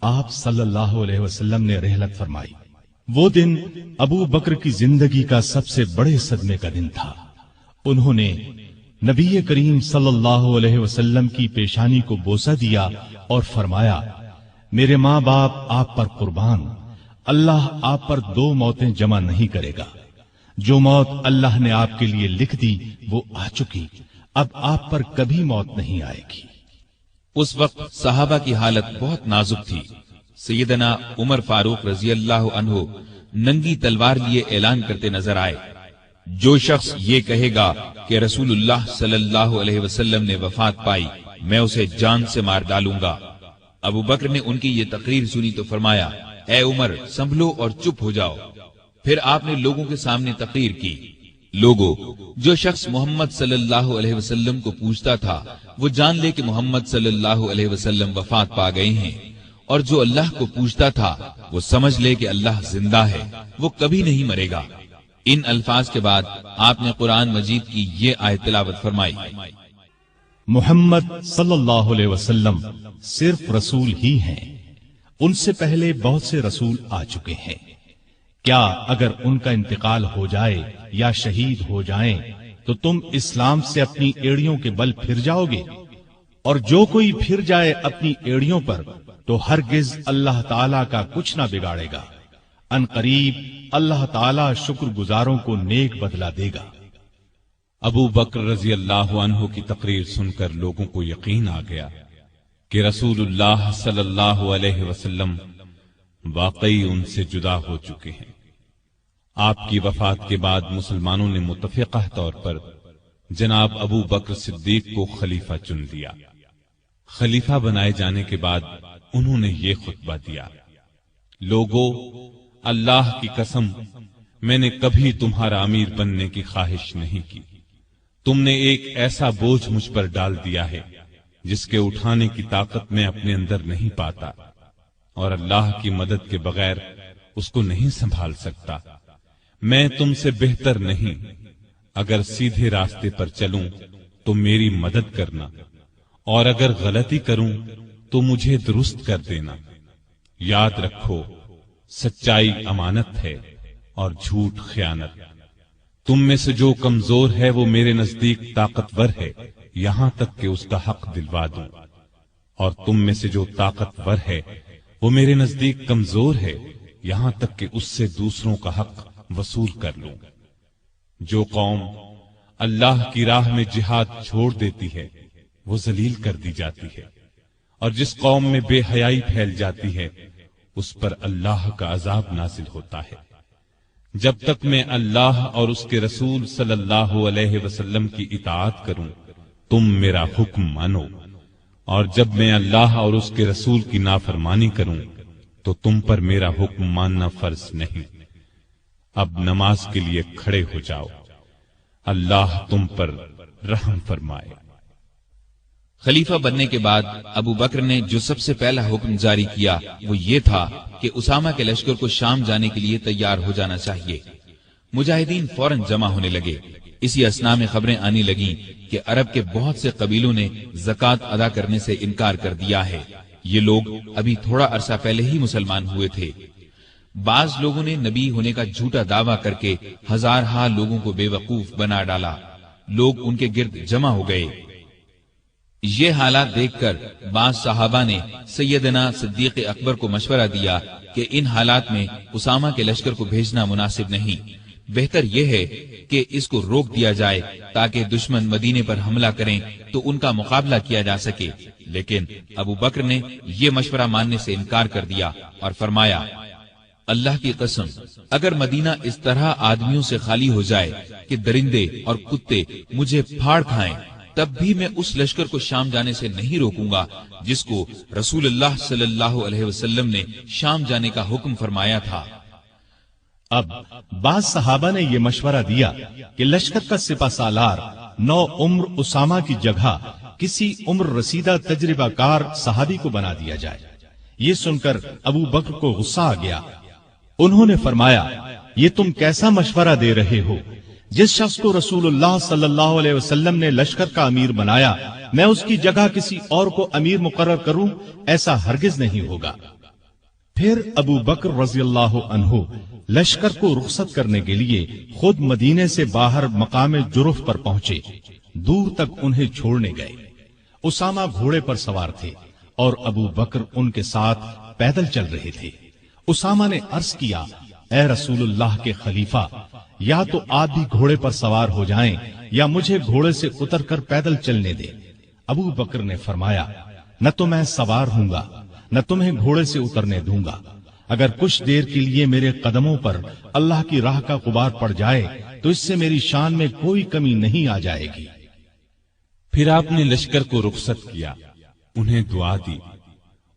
آپ صلی اللہ علیہ وسلم نے رحلت فرمائی۔ وہ دن ابو بکر کی زندگی کا سب سے بڑے صدمے کا دن تھا۔ انہوں نے نبی کریم صلی اللہ علیہ وسلم کی پیشانی کو بوسہ دیا اور فرمایا، میرے ماں باپ آپ پر قربان، اللہ آپ پر 2 موتیں جمع نہیں کرے گا۔ جو موت اللہ نے آپ کے لیے لکھ دی وہ آ چکی، اب آپ پر کبھی موت نہیں آئے گی۔ اس وقت صحابہ کی حالت بہت نازک تھی۔ سیدنا عمر فاروق رضی اللہ عنہ ننگی تلوار لیے اعلان کرتے نظر آئے، جو شخص یہ کہے گا کہ رسول اللہ صلی اللہ علیہ وسلم نے وفات پائی، میں اسے جان سے مار ڈالوں گا۔ ابو بکر نے ان کی یہ تقریر سنی تو فرمایا، اے عمر سنبھلو اور چپ ہو جاؤ۔ پھر آپ نے لوگوں کے سامنے تقریر کی، لوگوں، جو شخص محمد صلی اللہ علیہ وسلم کو پوچھتا تھا وہ جان لے کہ محمد صلی اللہ علیہ وسلم وفات پا گئے ہیں، اور جو اللہ کو پوچھتا تھا وہ سمجھ لے کہ اللہ زندہ ہے، وہ کبھی نہیں مرے گا۔ ان الفاظ کے بعد آپ نے قرآن مجید کی یہ آیت تلاوت فرمائی، محمد صلی اللہ علیہ وسلم صرف رسول ہی ہیں، ان سے پہلے بہت سے رسول آ چکے ہیں۔ کیا اگر ان کا انتقال ہو جائے یا شہید ہو جائیں تو تم اسلام سے اپنی ایڑیوں کے بل پھر جاؤ گے؟ اور جو کوئی پھر جائے اپنی ایڑیوں پر تو ہرگز اللہ تعالیٰ کا کچھ نہ بگاڑے گا۔ ان قریب اللہ تعالیٰ شکر گزاروں کو نیک بدلہ دے گا۔ ابو بکر رضی اللہ عنہ کی تقریر سن کر لوگوں کو یقین آ گیا کہ رسول اللہ صلی اللہ علیہ وسلم واقعی ان سے جدا ہو چکے ہیں۔ آپ کی وفات کے بعد مسلمانوں نے متفقہ طور پر جناب ابو بکر صدیق کو خلیفہ چن لیا۔ خلیفہ بنائے جانے کے بعد انہوں نے یہ خطبہ دیا، لوگو، اللہ کی قسم میں نے کبھی تمہارا امیر بننے کی خواہش نہیں کی۔ تم نے ایک ایسا بوجھ مجھ پر ڈال دیا ہے جس کے اٹھانے کی طاقت میں اپنے اندر نہیں پاتا، اور اللہ کی مدد کے بغیر اس کو نہیں سنبھال سکتا۔ میں تم سے بہتر نہیں، اگر سیدھے راستے پر چلوں تو میری مدد کرنا، اور اگر غلطی کروں تو مجھے درست کر دینا۔ یاد رکھو، سچائی امانت ہے اور جھوٹ خیانت۔ تم میں سے جو کمزور ہے وہ میرے نزدیک طاقتور ہے، یہاں تک کہ اس کا حق دلوا دوں، اور تم میں سے جو طاقتور ہے وہ میرے نزدیک کمزور ہے، یہاں تک کہ اس سے دوسروں کا حق وصول کر لوں۔ جو قوم اللہ کی راہ میں جہاد چھوڑ دیتی ہے وہ ذلیل کر دی جاتی ہے، اور جس قوم میں بے حیائی پھیل جاتی ہے اس پر اللہ کا عذاب نازل ہوتا ہے۔ جب تک میں اللہ اور اس کے رسول صلی اللہ علیہ وسلم کی اطاعت کروں تم میرا حکم مانو، اور جب میں اللہ اور اس کے رسول کی نافرمانی کروں تو تم پر میرا حکم ماننا فرض نہیں۔ اب نماز کے لیے کھڑے ہو جاؤ، اللہ تم پر رحم فرمائے۔ خلیفہ بننے کے بعد ابو بکر نے جو سب سے پہلا حکم جاری کیا وہ یہ تھا کہ اسامہ کے لشکر کو شام جانے کے لیے تیار ہو جانا چاہیے۔ مجاہدین فوراً جمع ہونے لگے۔ اسی اثنا میں خبریں آنے لگیں کہ عرب کے بہت سے قبیلوں نے زکوٰۃ ادا کرنے سے انکار کر دیا ہے۔ یہ لوگ ابھی تھوڑا عرصہ پہلے ہی مسلمان ہوئے تھے۔ بعض لوگوں نے نبی ہونے کا جھوٹا دعویٰ کر کے ہزارہا لوگوں کو بے وقوف بنا ڈالا۔ لوگ ان کے گرد جمع ہو گئے۔ یہ حالات دیکھ کر بعض صحابہ نے سیدنا صدیق اکبر کو مشورہ دیا کہ ان حالات میں اسامہ کے لشکر کو بھیجنا مناسب نہیں، بہتر یہ ہے کہ اس کو روک دیا جائے تاکہ دشمن مدینے پر حملہ کریں تو ان کا مقابلہ کیا جا سکے۔ لیکن ابو بکر نے یہ مشورہ ماننے سے انکار کر دیا اور فرمایا، اللہ کی قسم، اگر مدینہ اس طرح آدمیوں سے خالی ہو جائے کہ درندے اور کتے مجھے پھاڑ کھائیں، تب بھی میں اس لشکر کو شام جانے سے نہیں روکوں گا جس کو رسول اللہ صلی اللہ علیہ وسلم نے شام جانے کا حکم فرمایا تھا۔ اب بعض صحابہ نے یہ مشورہ دیا کہ لشکر کا سپہ سالار نو عمر اسامہ کی جگہ کسی عمر رسیدہ تجربہ کار صحابی کو بنا دیا جائے۔ یہ سن کر ابو بکر کو غصہ آ گیا۔ انہوں نے فرمایا، یہ تم کیسا مشورہ دے رہے ہو؟ جس شخص کو رسول اللہ صلی اللہ علیہ وسلم نے لشکر کا امیر بنایا، میں اس کی جگہ کسی اور کو امیر مقرر کروں، ایسا ہرگز نہیں ہوگا۔ پھر ابو بکر رضی اللہ عنہ لشکر کو رخصت کرنے کے لیے خود مدینے سے باہر مقام جرف پر پہنچے، دور تک انہیں چھوڑنے گئے۔ اسامہ گھوڑے پر سوار تھے اور ابو بکر ان کے ساتھ پیدل چل رہے تھے۔ اسامہ نے عرض کیا، اے رسول اللہ کے خلیفہ، یا تو آپ بھی گھوڑے پر سوار ہو جائیں یا مجھے گھوڑے سے اتر کر پیدل چلنے دیں۔ ابو بکر نے فرمایا، نہ تو میں سوار ہوں گا نہ تمہیں گھوڑے سے اترنے دوں گا۔ اگر کچھ دیر کے لیے میرے قدموں پر اللہ کی راہ کا غبار پڑ جائے تو اس سے میری شان میں کوئی کمی نہیں آ جائے گی۔ پھر آپ نے لشکر کو رخصت کیا، انہیں دعا دی۔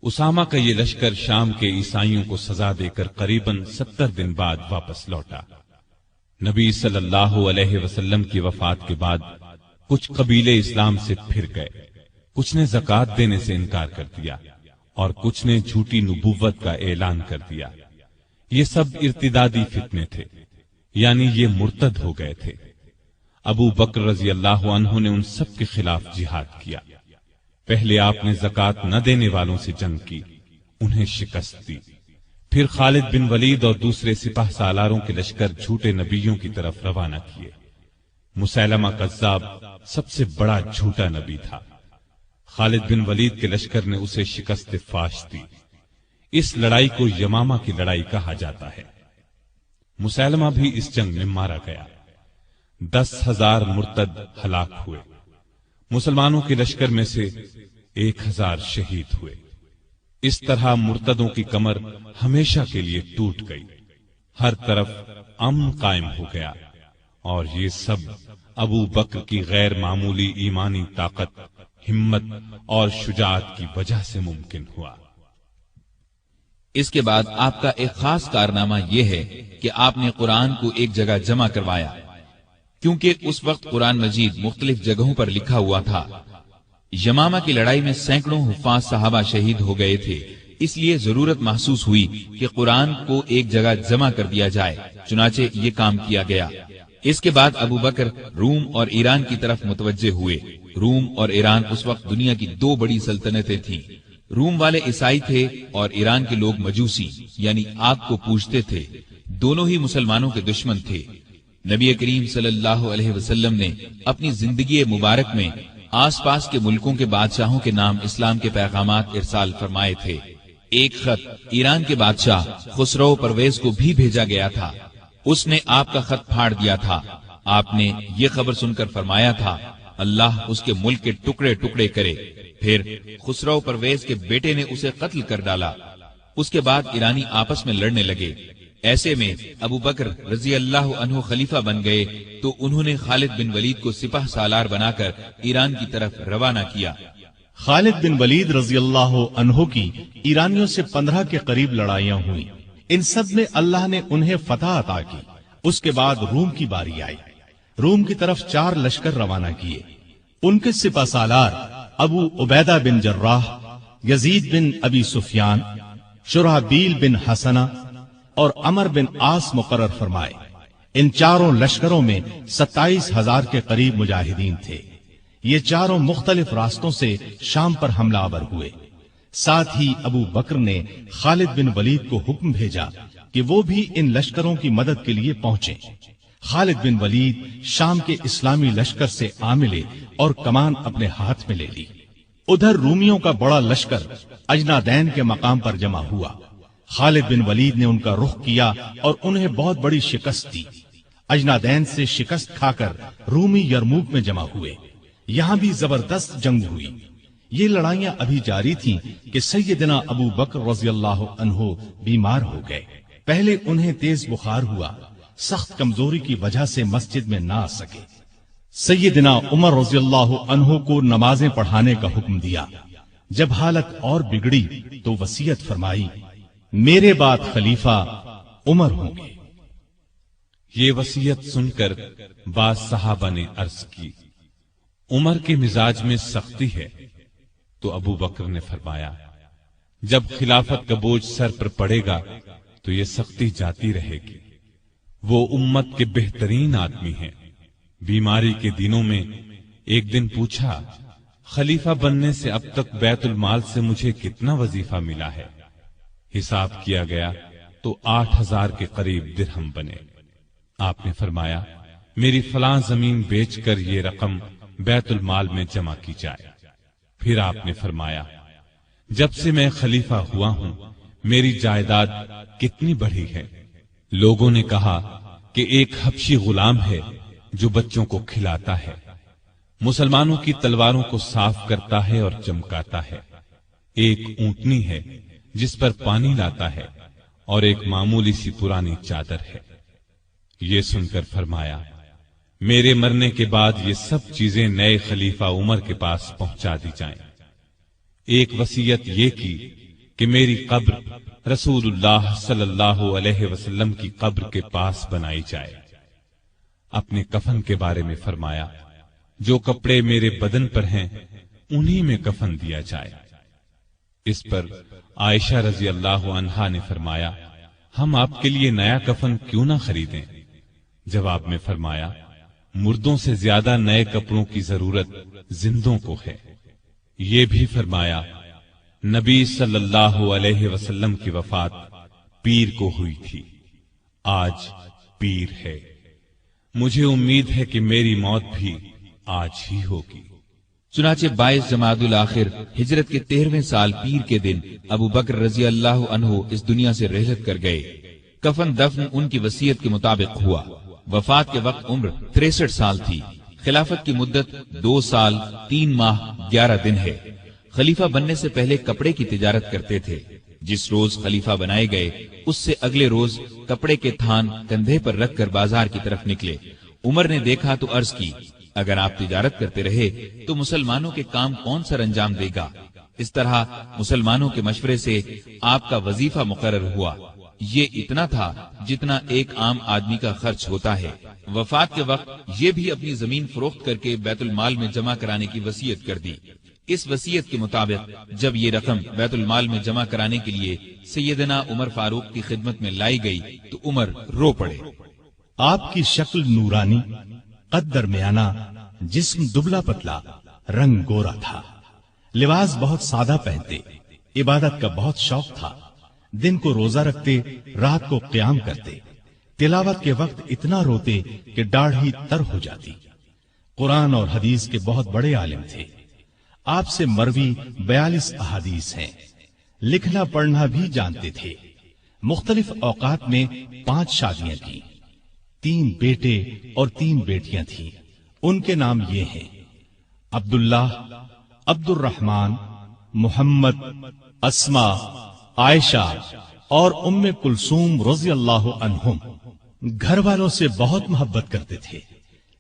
اسامہ کا یہ لشکر شام کے عیسائیوں کو سزا دے کر قریباً 70 دن بعد واپس لوٹا۔ نبی صلی اللہ علیہ وسلم کی وفات کے بعد کچھ قبیلے اسلام سے پھر گئے، کچھ نے زکوٰۃ دینے سے انکار کر دیا اور کچھ نے جھوٹی نبوت کا اعلان کر دیا۔ یہ سب ارتدادی فتنے تھے، یعنی یہ مرتد ہو گئے تھے۔ ابو بکر رضی اللہ عنہ نے ان سب کے خلاف جہاد کیا۔ پہلے آپ نے زکوٰۃ نہ دینے والوں سے جنگ کی، انہیں شکست دی۔ پھر خالد بن ولید اور دوسرے سپاہ سالاروں کے لشکر جھوٹے نبیوں کی طرف روانہ کیے۔ مسیلمہ کذاب سب سے بڑا جھوٹا نبی تھا۔ خالد بن ولید کے لشکر نے اسے شکست فاش دی۔ اس لڑائی کو یمامہ کی لڑائی کہا جاتا ہے۔ مسیلمہ بھی اس جنگ میں مارا گیا۔ 10,000 مرتد ہلاک ہوئے۔ مسلمانوں کے لشکر میں سے 1,000 شہید ہوئے۔ اس طرح مرتدوں کی کمر ہمیشہ کے لیے ٹوٹ گئی، ہر طرف امن قائم ہو گیا، اور یہ سب ابو بکر کی غیر معمولی ایمانی طاقت، ہمت اور شجاعت کی وجہ سے ممکن ہوا۔ اس کے بعد آپ کا ایک خاص کارنامہ یہ ہے کہ آپ نے قرآن کو ایک جگہ جمع کروایا، کیونکہ اس وقت قرآن مجید مختلف جگہوں پر لکھا ہوا تھا۔ یمامہ کی لڑائی میں سینکڑوں حفاظ صحابہ شہید ہو گئے تھے، اس لیے ضرورت محسوس ہوئی کہ قرآن کو ایک جگہ جمع کر دیا جائے، چنانچہ یہ کام کیا گیا۔ اس کے بعد ابو بکر روم اور ایران کی طرف متوجہ ہوئے۔ روم اور ایران اس وقت دنیا کی 2 بڑی سلطنتیں تھیں۔ روم والے عیسائی تھے اور ایران کے لوگ مجوسی یعنی آگ کو پوجتے تھے۔ دونوں ہی مسلمانوں کے دشمن تھے۔ نبی کریم صلی اللہ علیہ وسلم نے اپنی زندگی مبارک میں آس پاس کے ملکوں کے بادشاہوں کے نام اسلام کے پیغامات ارسال فرمائے تھے۔ ایک خط ایران کے بادشاہ خسرو پرویز کو بھی بھیجا گیا تھا۔ اس نے آپ کا خط پھاڑ دیا تھا۔ آپ نے یہ خبر سن کر فرمایا تھا، اللہ اس کے ملک کے ٹکڑے ٹکڑے کرے۔ پھر خسرو پرویز کے بیٹے نے اسے قتل کر ڈالا۔ اس کے بعد ایرانی آپس میں لڑنے لگے۔ ایسے میں ابو بکر رضی اللہ عنہ خلیفہ بن گئے تو انہوں نے خالد بن ولید کو سپاہ سالار بنا کر ایران کی طرف روانہ کیا۔ خالد بن ولید رضی اللہ عنہ کی ایرانیوں سے 15 کے قریب لڑائیاں ہوئیں۔ ان سب میں اللہ نے انہیں فتح عطا کی۔ اس کے بعد روم کی باری آئی۔ روم کی طرف 4 لشکر روانہ کیے۔ ان کے سپہ سالار ابو عبیدہ بن جراح، یزید بن ابی سفیان، شرحبیل بن حسنہ اور عمر بن عاص مقرر فرمائے۔ ان 4 لشکروں میں 27,000 کے قریب مجاہدین تھے۔ یہ 4 مختلف راستوں سے شام پر حملہ آور ہوئے۔ ساتھ ہی ابو بکر نے خالد بن ولید کو حکم بھیجا کہ وہ بھی ان لشکروں کی مدد کے لیے پہنچیں۔ خالد بن ولید شام کے اسلامی لشکر سے آ ملے اور کمان اپنے ہاتھ میں لے لی۔ ادھر رومیوں کا بڑا لشکر اجنادین کے مقام پر جمع ہوا۔ خالد بن ولید نے ان کا رخ کیا اور انہیں بہت بڑی شکست دی۔ اجنادین سے شکست کھا کر رومی یرموک میں جمع ہوئے۔ یہاں بھی زبردست جنگ ہوئی۔ یہ لڑائیاں ابھی جاری تھیں کہ سیدنا ابو بکر رضی اللہ عنہ بیمار ہو گئے۔ پہلے انہیں تیز بخار ہوا، سخت کمزوری کی وجہ سے مسجد میں نہ آ سکے۔ سیدنا عمر رضی اللہ عنہ کو نمازیں پڑھانے کا حکم دیا۔ جب حالت اور بگڑی تو وصیت فرمائی، میرے بعد خلیفہ عمر ہوں گے۔ یہ وصیت سن کر بعض صحابہ نے عرض کی، عمر کے مزاج میں سختی ہے، تو ابو بکر نے فرمایا، جب خلافت کا بوجھ سر پر پڑے گا تو یہ سختی جاتی رہے گی۔ وہ امت کے بہترین آدمی ہیں۔ بیماری کے دنوں میں ایک دن پوچھا، خلیفہ بننے سے اب تک بیت المال سے مجھے کتنا وظیفہ ملا ہے؟ حساب کیا گیا تو 8000 کے قریب درہم بنے۔ آپ نے فرمایا، میری فلاں زمین بیچ کر یہ رقم بیت المال میں جمع کی جائے۔ پھر آپ نے فرمایا، جب سے میں خلیفہ ہوا ہوں میری جائیداد کتنی بڑھی ہے؟ لوگوں نے کہا کہ ایک حبشی غلام ہے جو بچوں کو کھلاتا ہے، مسلمانوں کی تلواروں کو صاف کرتا ہے اور چمکاتا ہے، ایک اونٹنی ہے جس پر پانی لاتا ہے، اور ایک معمولی سی پرانی چادر ہے۔ یہ سن کر فرمایا، میرے مرنے کے بعد یہ سب چیزیں نئے خلیفہ عمر کے پاس پہنچا دی جائیں۔ ایک وصیت یہ کی کہ میری قبر رسول اللہ صلی اللہ علیہ وسلم کی قبر کے پاس بنائی جائے۔ اپنے کفن کے بارے میں فرمایا، جو کپڑے میرے بدن پر ہیں انہی میں کفن دیا جائے۔ اس پر عائشہ رضی اللہ عنہا نے فرمایا، ہم آپ کے لیے نیا کفن کیوں نہ خریدیں؟ جواب میں فرمایا، مردوں سے زیادہ نئے کپڑوں کی ضرورت زندوں کو ہے۔ یہ بھی فرمایا، نبی صلی اللہ علیہ وسلم کی وفات پیر کو ہوئی تھی، آج پیر ہے، مجھے امید ہے کہ میری موت بھی آج ہی ہوگی۔ چنانچہ 22 جمادی الاخر ہجرت کے 13ویں سال پیر کے دن ابو بکر رضی اللہ عنہ اس دنیا سے رحلت کر گئے۔ کفن دفن ان کی وصیت کے مطابق ہوا۔ وفات کے وقت عمر 63 سال تھی۔ خلافت کی مدت 2 سال 3 ماہ 11 دن ہے۔ خلیفہ بننے سے پہلے کپڑے کی تجارت کرتے تھے۔ جس روز خلیفہ بنائے گئے اس سے اگلے روز کپڑے کے تھان کندھے پر رکھ کر بازار کی طرف نکلے۔ عمر نے دیکھا تو عرض کی، اگر آپ تجارت کرتے رہے تو مسلمانوں کے کام کون سر انجام دے گا؟ اس طرح مسلمانوں کے مشورے سے آپ کا وظیفہ مقرر ہوا۔ یہ اتنا تھا جتنا ایک عام آدمی کا خرچ ہوتا ہے۔ وفات کے وقت یہ بھی اپنی زمین فروخت کر کے بیت المال میں جمع کرانے کی وصیت کر دی۔ اس وصیت کے مطابق جب یہ رقم بیت المال میں جمع کرانے کے لیے سیدنا عمر فاروق کی خدمت میں لائی گئی تو عمر رو پڑے۔ آپ کی شکل نورانی، قد درمیانہ، جسم دبلا پتلا، رنگ گورا تھا۔ لباس بہت سادہ پہنتے، عبادت کا بہت شوق تھا۔ دن کو روزہ رکھتے، رات کو قیام کرتے، تلاوت کے وقت اتنا روتے کہ داڑھی تر ہو جاتی۔ قرآن اور حدیث کے بہت بڑے عالم تھے۔ آپ سے مروی 42 احادیث ہیں۔ لکھنا پڑھنا بھی جانتے تھے۔ مختلف اوقات میں 5 شادیاں کی، 3 بیٹے اور 3 بیٹیاں تھیں۔ ان کے نام یہ ہیں: عبداللہ، عبد الرحمن، محمد، اسما، عائشہ اور ام کلثوم رضی اللہ عنہم۔ گھر والوں سے بہت محبت کرتے تھے،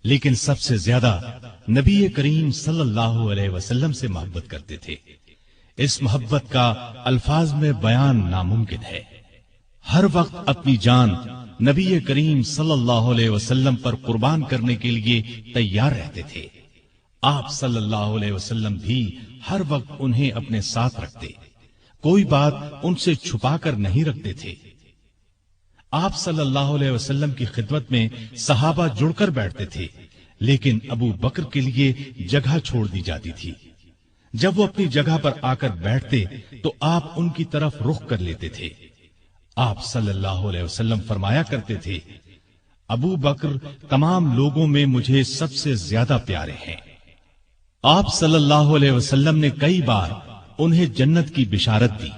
لیکن سب سے زیادہ نبی کریم صلی اللہ علیہ وسلم سے محبت کرتے تھے۔ اس محبت کا الفاظ میں بیان ناممکن ہے۔ ہر وقت اپنی جان نبی کریم صلی اللہ علیہ وسلم پر قربان کرنے کے لیے تیار رہتے تھے۔ آپ صلی اللہ علیہ وسلم بھی ہر وقت انہیں اپنے ساتھ رکھتے، کوئی بات ان سے چھپا کر نہیں رکھتے تھے۔ آپ صلی اللہ علیہ وسلم کی خدمت میں صحابہ جڑ کر بیٹھتے تھے، لیکن ابو بکر کے لیے جگہ چھوڑ دی جاتی تھی۔ جب وہ اپنی جگہ پر آ کر بیٹھتے تو آپ ان کی طرف رخ کر لیتے تھے۔ آپ صلی اللہ علیہ وسلم فرمایا کرتے تھے، ابو بکر تمام لوگوں میں مجھے سب سے زیادہ پیارے ہیں۔ آپ صلی اللہ علیہ وسلم نے کئی بار انہیں جنت کی بشارت دی۔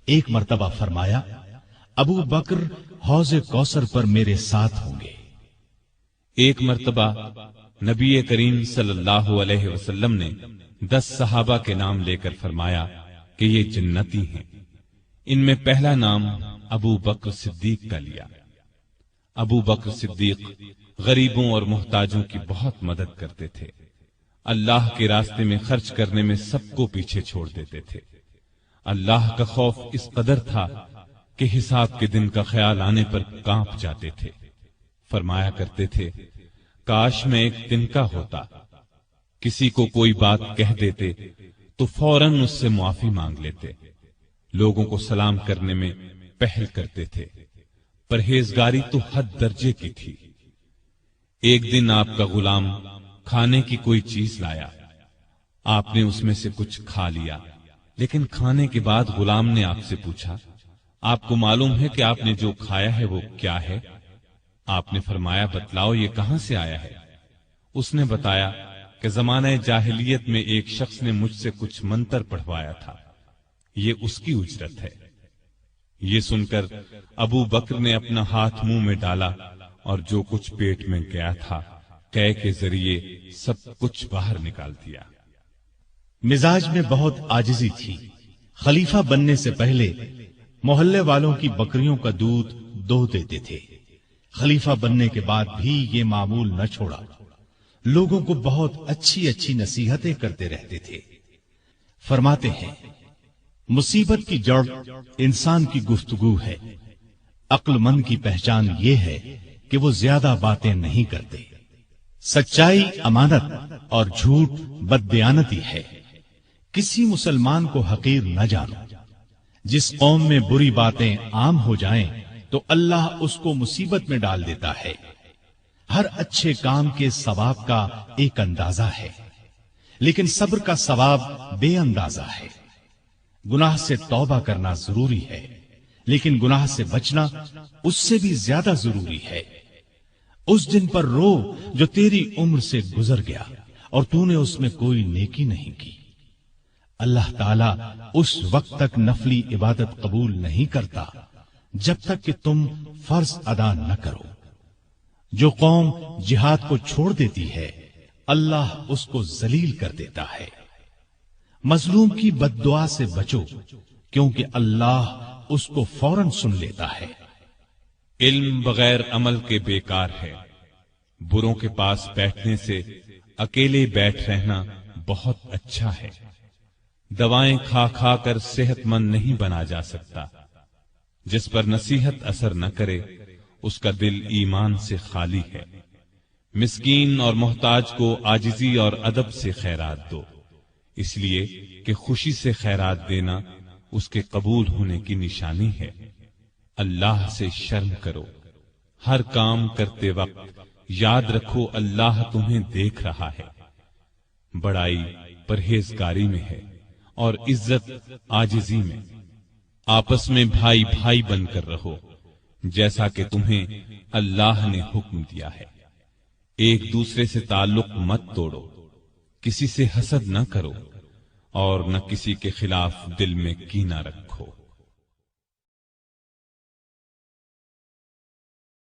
ایک مرتبہ فرمایا، ابو بکر حوض کوثر پر میرے ساتھ ہوں گے۔ ایک مرتبہ نبی کریم صلی اللہ علیہ وسلم نے 10 صحابہ کے نام لے کر فرمایا کہ یہ جنتی ہیں۔ ان میں پہلا نام ابو بکر صدیق کا لیا۔ ابو بکر صدیق غریبوں اور محتاجوں کی بہت مدد کرتے تھے۔ اللہ کے راستے میں خرچ کرنے میں سب کو پیچھے چھوڑ دیتے تھے۔ اللہ کا خوف اس قدر تھا کہ حساب کے دن کا خیال آنے پر کانپ جاتے تھے۔ فرمایا کرتے تھے، کاش میں ایک تنکا ہوتا، کسی کو کوئی بات کہہ دیتے تو فوراً اس سے معافی مانگ لیتے، لوگوں کو سلام کرنے میں پہل کرتے تھے، پرہیزگاری تو حد درجے کی تھی۔ ایک دن آپ کا غلام کھانے کی کوئی چیز لایا، آپ نے اس میں سے کچھ کھا لیا، لیکن کھانے کے بعد غلام نے آپ سے پوچھا، آپ کو معلوم ہے کہ آپ نے جو کھایا ہے وہ کیا ہے؟ آپ نے فرمایا، بتلاؤ یہ کہاں سے آیا ہے؟ اس نے بتایا کہ زمانہ جاہلیت میں ایک شخص نے مجھ سے کچھ منتر پڑھوایا تھا، یہ اس کی اجرت ہے۔ یہ سن کر ابو بکر نے اپنا ہاتھ منہ میں ڈالا اور جو کچھ پیٹ میں گیا تھا قے کے ذریعے سب کچھ باہر نکال دیا۔ مزاج میں بہت عاجزی تھی۔ خلیفہ بننے سے پہلے محلے والوں کی بکریوں کا دودھ دو دیتے تھے۔ خلیفہ بننے کے بعد بھی یہ معمول نہ چھوڑا، لوگوں کو بہت اچھی اچھی نصیحتیں کرتے رہتے تھے۔ فرماتے ہیں، مصیبت کی جڑ انسان کی گفتگو ہے، عقل مند کی پہچان یہ ہے کہ وہ زیادہ باتیں نہیں کرتے۔ سچائی امانت اور جھوٹ بددیانتی ہے۔ کسی مسلمان کو حقیر نہ جانو۔ جس قوم میں بری باتیں عام ہو جائیں تو اللہ اس کو مصیبت میں ڈال دیتا ہے۔ ہر اچھے کام کے ثواب کا ایک اندازہ ہے، لیکن صبر کا ثواب بے اندازہ ہے۔ گناہ سے توبہ کرنا ضروری ہے، لیکن گناہ سے بچنا اس سے بھی زیادہ ضروری ہے۔ اس دن پر رو جو تیری عمر سے گزر گیا اور تو نے اس میں کوئی نیکی نہیں کی۔ اللہ تعالیٰ اس وقت تک نفلی عبادت قبول نہیں کرتا جب تک کہ تم فرض ادا نہ کرو۔ جو قوم جہاد کو چھوڑ دیتی ہے اللہ اس کو ذلیل کر دیتا ہے۔ مظلوم کی بد دعا سے بچو، کیونکہ اللہ اس کو فوراً سن لیتا ہے۔ علم بغیر عمل کے بیکار ہے۔ بروں کے پاس بیٹھنے سے اکیلے بیٹھ رہنا بہت اچھا ہے۔ دوائیں کھا کھا کر صحت مند نہیں بنا جا سکتا۔ جس پر نصیحت اثر نہ کرے اس کا دل ایمان سے خالی ہے۔ مسکین اور محتاج کو عاجزی اور ادب سے خیرات دو، اس لیے کہ خوشی سے خیرات دینا اس کے قبول ہونے کی نشانی ہے۔ اللہ سے شرم کرو۔ ہر کام کرتے وقت یاد رکھو اللہ تمہیں دیکھ رہا ہے۔ بڑائی پرہیزگاری میں ہے اور عزت عاجزی میں۔ آپس میں بھائی بھائی بن کر رہو جیسا کہ تمہیں اللہ نے حکم دیا ہے۔ ایک دوسرے سے تعلق مت توڑو، کسی سے حسد نہ کرو اور نہ کسی کے خلاف دل میں کینہ رکھو۔